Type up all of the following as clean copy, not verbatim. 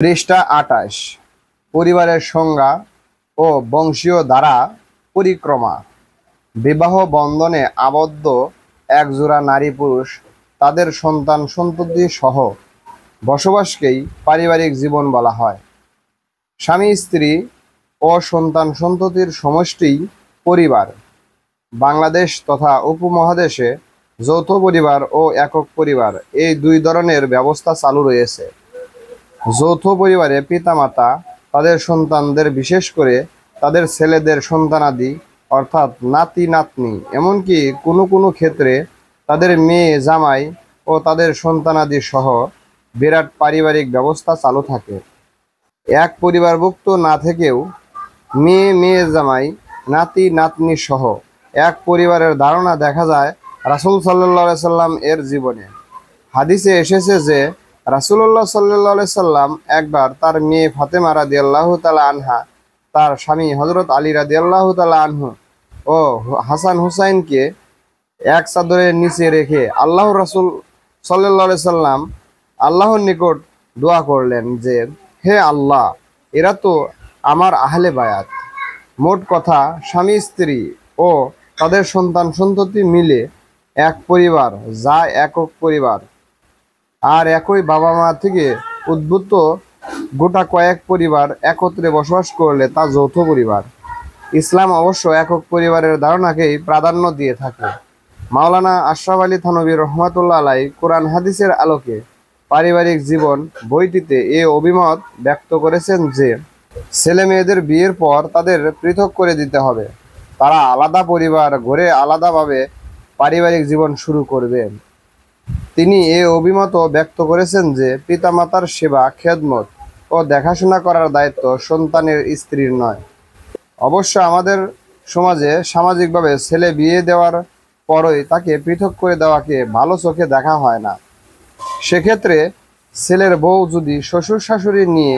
পৃষ্ঠা ২৮। পরিবারের সংজ্ঞা ও বংশীয় ধারা পরিক্রমা। বিবাহ বন্ধনে আবদ্ধ একজোড়া নারী পুরুষ তাদের সন্তান সন্ততি সহ বসবাসকেই পারিবারিক জীবন বলা হয়। স্বামী স্ত্রী ও সন্তান সন্ততির সমষ্টিই পরিবার। বাংলাদেশ তথা উপমহাদেশে যৌথ পরিবার ও একক পরিবার এই দুই ধরনের ব্যবস্থা চালু রয়েছে। যৌথ পরিবারে পিতামাতা তাদের সন্তানদের, বিশেষ করে তাদের ছেলেদের সন্তানাদি অর্থাৎ নাতি নাতনি, এমনকি কোনো কোনো ক্ষেত্রে তাদের মেয়ে জামাই ও তাদের সন্তানাদি সহ বিরাট পারিবারিক ব্যবস্থা চালু থাকে। এক পরিবারভুক্ত না থেকেও মেয়ে জামাই, নাতি নাতনি সহ এক পরিবারের ধারণা দেখা যায় রাসূল সাল্লাল্লাহু আলাইহি সাল্লাম এর জীবনে। হাদিসে এসেছে যে রাসূলুল্লাহ সাল্লাল্লাহু আলাইহি সাল্লাম একবার তার মেয়ে ফাতেমা রাদিয়াল্লাহু তাআলা আনহা, তার স্বামী হযরত আলী রাদিয়াল্লাহু তাআলা আনহু ও হাসান হুসাইনকে এক চাদরের নিচে রেখে আল্লাহর রাসূল সাল্লাল্লাহু আলাইহি সাল্লাম আল্লাহর নিকট দোয়া করলেন যে, হে আল্লাহ, এরা তো আমার আহলে বায়াত। মোট কথা, স্বামী স্ত্রী ও তাদের সন্তান সন্ততি মিলে এক পরিবার, যা একক পরিবার। আর একই বাবা মা থেকে উদ্ভূত গোটা কয়েক পরিবার একত্রে বসবাস করলে তা যৌথ পরিবার। ইসলাম অবশ্য একক পরিবারের ধারণাকেই প্রাধান্য দিয়ে থাকে। মাওলানা আশরাফ আলী থানভী রহমাতুল্লাহ আলাই কোরআন হাদিসের আলোকে পারিবারিক জীবন বইটিতে এ অভিমত ব্যক্ত করেছেন যে ছেলে মেয়েদের বিয়ের পর তাদের পৃথক করে দিতে হবে। তারা আলাদা পরিবার গড়ে আলাদাভাবে পারিবারিক জীবন শুরু করবে। তিনি এ অভিমত ব্যক্ত করেছেন যে পিতামাতার সেবা, খেদমত ও দেখাশোনা করার দায়িত্ব সন্তানের স্ত্রীর নয়। অবশ্য আমাদের সমাজে সামাজিকভাবে ছেলে বিয়ে দেওয়ার পরই তাকে পৃথক করে দেওয়াকে ভালো চোখে দেখা হয় না। সেক্ষেত্রে ছেলের বউ যদি শ্বশুর শাশুড়ি নিয়ে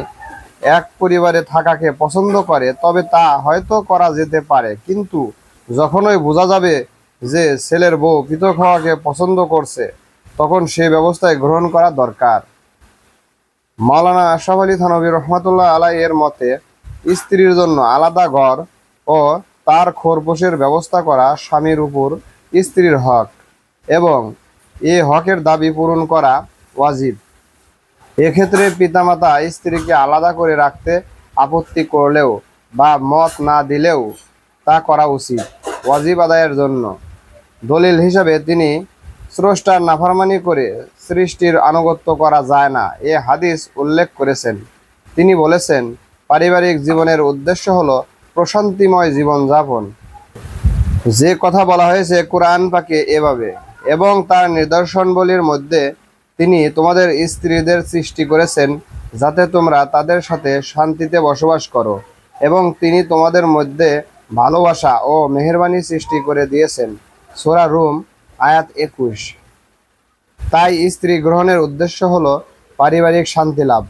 এক পরিবারে থাকাকে পছন্দ করে তবে তা হয়তো করা যেতে পারে, কিন্তু যখনই বোঝা যাবে যে ছেলের বউ পৃথক হওয়াকে পছন্দ করছে, তখন সে ব্যবস্থায় গ্রহণ করা দরকার। মাওলানা আশরাফ আলী থানভী রহমাতুল্লাহ আলাই এর মতে স্ত্রীর জন্য আলাদা ঘর ও তার খোরপোশের ব্যবস্থা করা স্বামীর উপর স্ত্রীর হক, এবং এ হকের দাবি পূরণ করা ওয়াজিব। এক্ষেত্রে পিতামাতা স্ত্রীকে আলাদা করে রাখতে আপত্তি করলেও বা মত না দিলেও তা করা উচিত ওয়াজিব আদায়ের জন্য। দলিল হিসাবে তিনি স্রষ্টার নাফরমানি করে সৃষ্টির আনুগত্য করা যায় না এ হাদিস উল্লেখ করেছেন। তিনি বলেছেন, পারিবারিক জীবনের উদ্দেশ্য হলো প্রশান্তিময় জীবনযাপন। যে কথা বলা হয়েছে কুরআন পাকে এভাবে, এবং তার নিদর্শনবলীর মধ্যে তিনি তোমাদের স্ত্রীদের সৃষ্টি করেছেন যাতে তোমরা তাদের সাথে শান্তিতে বসবাস করো, এবং তিনি তোমাদের মধ্যে ভালোবাসা ও মেহেরবানি সৃষ্টি করে দিয়েছেন। সূরা রুম আয়াত ২১। তাই স্ত্রী গ্রহণের উদ্দেশ্য হলো পারিবারিক শান্তি লাভ।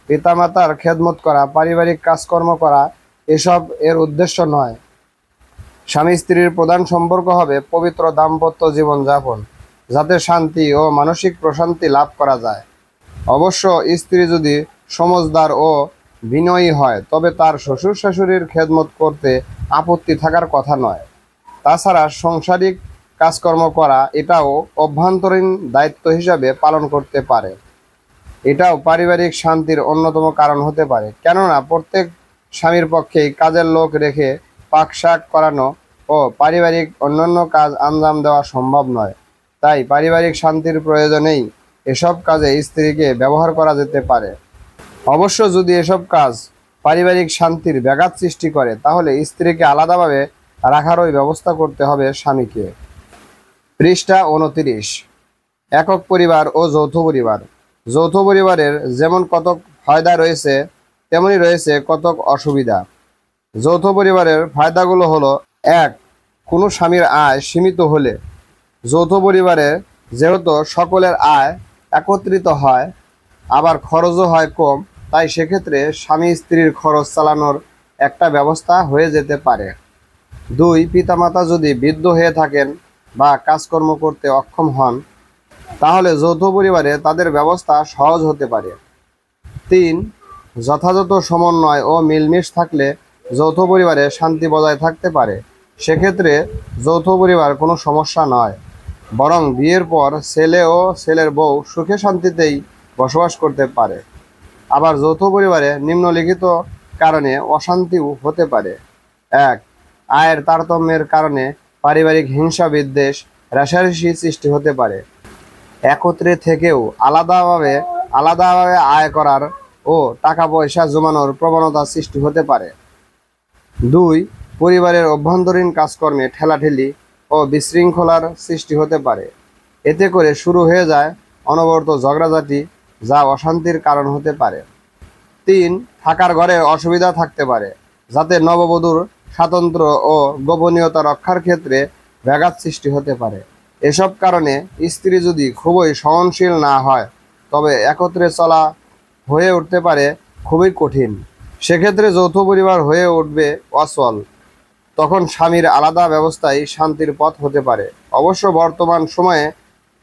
পিতামাতার খেদমত করা, পারিবারিক কাজকর্ম করা এসব এর উদ্দেশ্য নয়। স্বামী স্ত্রীর প্রধান সম্পর্ক হবে পবিত্র দাম্পত্য জীবনযাপন, যাতে শান্তি ও মানসিক প্রশান্তি লাভ করা যায়। অবশ্য স্ত্রী যদি সমজদার ও বিনয়ী হয় তবে তার শ্বশুর শাশুড়ির খেদমত করতে আপত্তি থাকার কথা নয়। তাছাড়া সাংসারিক কাজকর্ম করা এটাও অভ্যন্তরীণ দায়িত্ব হিসাবে পালন করতে পারে। এটাও পারিবারিক শান্তির অন্যতম কারণ হতে পারে, কেননা প্রত্যেক স্বামীর পক্ষেই কাজের লোক রেখে পাক শাক করানো ও পারিবারিক অন্যান্য কাজ আঞ্জাম দেওয়া সম্ভব নয়। তাই পারিবারিক শান্তির প্রয়োজনেই এসব কাজে স্ত্রীকে ব্যবহার করা যেতে পারে। অবশ্য যদি এসব কাজ পারিবারিক শান্তির ব্যাঘাত সৃষ্টি করে তাহলে স্ত্রীকে আলাদাভাবে রাখারই ব্যবস্থা করতে হবে স্বামীকে। পৃষ্ঠা ২৯। একক পরিবার ও যৌথ পরিবার। যৌথ পরিবারের যেমন কতক ফায়দা রয়েছে তেমনি রয়েছে কতক অসুবিধা। যৌথ পরিবারের ফায়দাগুলো হলো: ১. কোনো স্বামীর আয় সীমিত হলে যৌথ পরিবারে যেহেতু সকলের আয় একত্রিত হয়, আবার খরচও হয় কম, তাই সেক্ষেত্রে স্বামী স্ত্রীর খরচ চালানোর একটা ব্যবস্থা হয়ে যেতে পারে। ২. পিতামাতা যদি বৃদ্ধ হয়ে থাকেন বা কাজকর্ম করতে অক্ষম হন তাহলে যৌথ পরিবারে তাদের ব্যবস্থা সহজ হতে পারে। ৩. যথাযথ সমন্বয় ও মিলমিশ থাকলে যৌথ পরিবারে শান্তি বজায় থাকতে পারে। সেক্ষেত্রে যৌথ পরিবার কোনো সমস্যা নয়, বরং বিয়ের পর ছেলে ও ছেলের বউ সুখে শান্তিতেই বসবাস করতে পারে। আবার যৌথ পরিবারে নিম্নলিখিত কারণে অশান্তিও হতে পারে। 1. আয়ের তারতম্যের কারণে পারিবারিক হিংসা বিদ্বেষ রেষারেষি সৃষ্টি হতে পারে। একত্রে থেকেও আলাদাভাবে আলাদাভাবে আয় করার ও টাকা পয়সা জমানোর প্রবণতা সৃষ্টি হতে পারে। 2. পরিবারের অভ্যন্তরীণ কাজকর্মে ঠেলাঠেলি ও বিশৃঙ্খলার সৃষ্টি হতে পারে। এতে করে শুরু হয়ে যায় অনবরত ঝগড়াঝাটি, যা অশান্তির কারণ হতে পারে। 3. থাকার ঘরে অসুবিধা থাকতে পারে, যাতে নববধূর স্বাতন্ত্র্য ও গোপনীয়তা রক্ষার ক্ষেত্রে ব্যাঘাত সৃষ্টি হতে পারে। এসব কারণে স্ত্রী যদি খুবই সহনশীল না হয়, তবে একত্রে চলা হয়ে উঠতে পারে খুবই কঠিন। সেক্ষেত্রে যৌথ পরিবার হয়ে উঠবে অচল। তখন স্বামীর আলাদা ব্যবস্থাই শান্তির পথ হতে পারে। অবশ্য বর্তমান সময়ে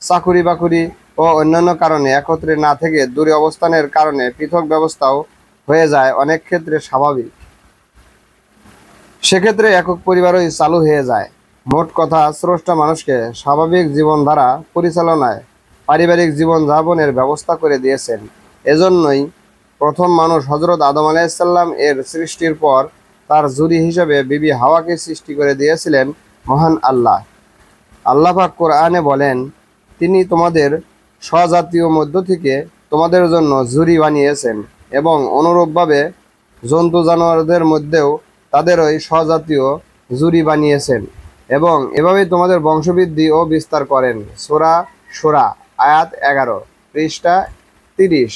চাকুরি বাকুরি ও অন্যান্য কারণে একত্রে না থেকে দূরে অবস্থানের কারণে পৃথক ব্যবস্থাও হয়ে যায় অনেক ক্ষেত্রে স্বাভাবিক। সেক্ষেত্রে একক পরিবারই চালু হয়ে যায়। মোট কথা, স্রষ্টা মানুষকে স্বাভাবিক জীবনধারা পরিচালনায় পারিবারিক জীবনযাপনের ব্যবস্থা করে দিয়েছেন। এজন্যই প্রথম মানুষ হজরত আদম আলাইহিসসালাম এর সৃষ্টির পর তার জুরি হিসেবে বিবি হাওয়াকে সৃষ্টি করে দিয়েছিলেন মহান আল্লাহ। আল্লাহ পাক কোরআনে বলেন, তিনি তোমাদের স্বজাতীয় মধ্য থেকে তোমাদের জন্য জুরি বানিয়েছেন এবং অনুরূপভাবে জন্তু জানোয়ারদের মধ্যেও তাদেরই স্বজাতীয় জুরি বানিয়েছেন এবং এভাবেই তোমাদের বংশবৃদ্ধি ও বিস্তার করেন। সূরা শূরা আয়াত 11, পৃষ্ঠা 30।